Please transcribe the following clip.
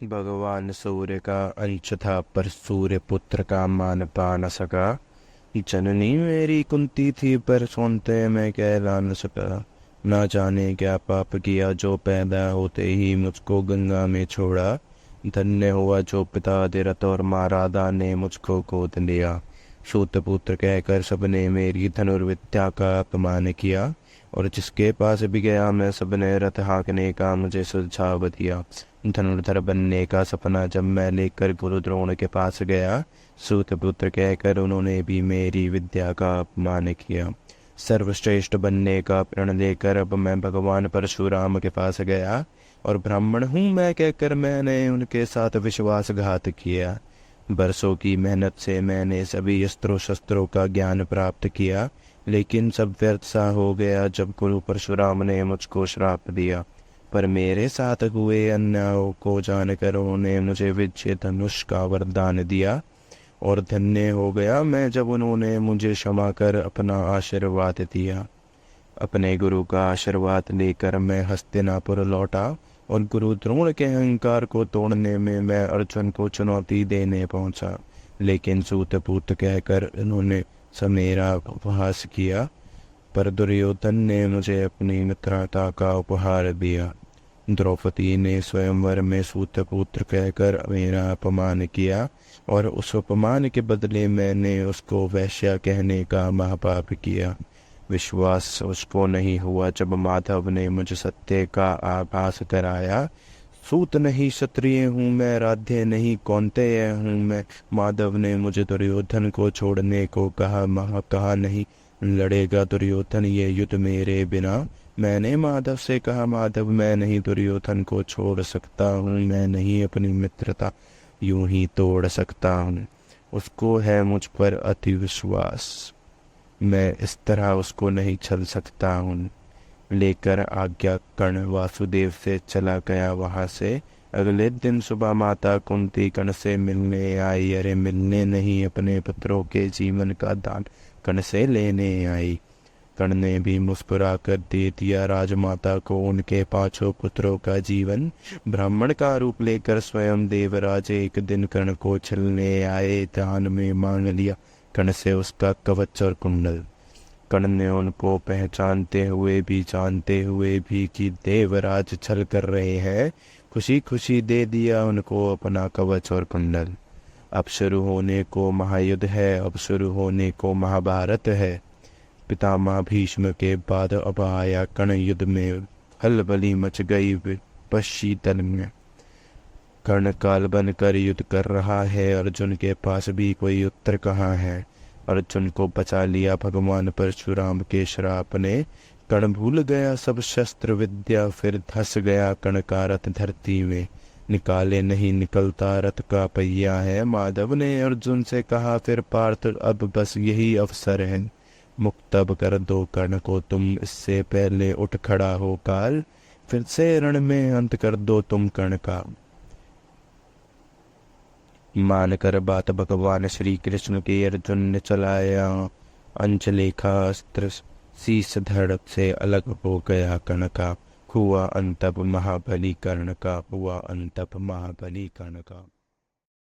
भगवान सूर्य का अंश था पर सूर्य पुत्र का मान पा न सका। जननी मेरी कुंती थी पर सोनते मैं कहला न सका। ना जाने क्या पाप किया जो पैदा होते ही मुझको गंगा में छोड़ा। धन्य हुआ जो पिता दशरथ और माँ राधा ने मुझको गोद लिया। सूत पुत्र कहकर सबने मेरी धनुर्विद्या का अपमान किया। और जिसके पास भी गया मैं सबने रथ हाँकने का मुझे सुझाव दिया। धनुर्धर बनने का सपना जब मैं लेकर गुरु द्रोण के पास गया, सूत पुत्र कहकर उन्होंने भी मेरी विद्या का अपमान किया। सर्वश्रेष्ठ बनने का प्रण लेकर अब मैं भगवान परशुराम के पास गया और ब्राह्मण हूँ मैं कहकर मैंने उनके साथ विश्वासघात किया। बरसों की मेहनत से मैंने सभी अस्त्रों शस्त्रों का ज्ञान प्राप्त किया, लेकिन सब व्यर्थ सा हो गया जब गुरु परशुराम ने मुझको श्राप दिया। पर मेरे साथ हुए अन्याय को जानकर उन्होंने मुझे विजय धनुष का वरदान दिया और धन्य हो गया मैं जब उन्होंने मुझे क्षमा कर अपना आशीर्वाद दिया। अपने गुरु का आशीर्वाद लेकर मैं हस्तिनापुर लौटा और गुरु द्रोण के अहंकार को तोड़ने में मैं अर्जुन को चुनौती देने पहुंचा, लेकिन सूत पुत्र कहकर उन्होंने मेरा उपहास किया। पर दुर्योधन ने मुझे अपनी मित्रता का उपहार दिया। द्रौपदी ने स्वयंवर में सूतपुत्र कहकर मेरा अपमान किया और उस अपमान के बदले मैंने उसको वैश्या कहने का महापाप किया। विश्वास उसको नहीं हुआ जब माधव ने मुझे सत्य का आभास कराया। सूत नहीं क्षत्रिय हूँ मैं, राध्य नहीं कौन्तेय हूँ मैं। माधव ने मुझे दुर्योधन को छोड़ने को कहा नहीं लड़ेगा दुर्योधन ये युद्ध मेरे बिना। मैंने माधव से कहा माधव मैं नहीं दुर्योधन को छोड़ सकता हूँ, मैं नहीं अपनी मित्रता यूं ही तोड़ सकता हूँ। उसको है मुझ पर अति विश्वास, मैं इस तरह उसको नहीं छल सकता हूँ। लेकर आज्ञा कर्ण वासुदेव से चला गया वहां से। अगले दिन सुबह माता कुंती कर्ण से मिलने आई। अरे मिलने नहीं, अपने पुत्रों के जीवन का दान कर्ण से लेने आई। कर्ण ने भी मुस्कुरा कर दे दिया राजमाता को उनके 5 पुत्रों का जीवन। ब्राह्मण का रूप लेकर स्वयं देवराज एक दिन कर्ण को छलने आए। दान में मांग लिया कर्ण से उसका कवच और कुंडल। कर्ण ने उनको पहचानते हुए भी जानते हुए भी कि देवराज छल कर रहे हैं, खुशी खुशी दे दिया उनको अपना कवच और कुंडल। अब शुरू होने को महायुद्ध है, अब शुरू होने को महाभारत है। पितामह भीष्म के बाद अब आया कर्ण युद्ध में। हलबली मच गई विपक्षी दल में। कर्ण काल बनकर युद्ध कर रहा है, अर्जुन के पास भी कोई उत्तर कहाँ है। अर्जुन को बचा लिया भगवान परशुराम के श्राप ने। कर्ण भूल गया सब शस्त्र विद्या, फिर धस गया कर्ण का रथ धरती में। निकाले नहीं निकलता रथ का पहिया है। माधव ने अर्जुन से कहा फिर पार्थ अब बस यही अवसर है। मुक्त अब कर दो कर्ण को तुम, इससे पहले उठ खड़ा हो काल। फिर से रण में अंत कर दो तुम कर्ण का। मानकर बात भगवान श्री कृष्ण की अर्जुन ने चलाया अंचलेखा अस्त्र। शीस धड़ से अलग हो गया कर्ण का। हुआ अंतप महाबली कर्ण का, हुआ अंतप महाबली कर्ण का।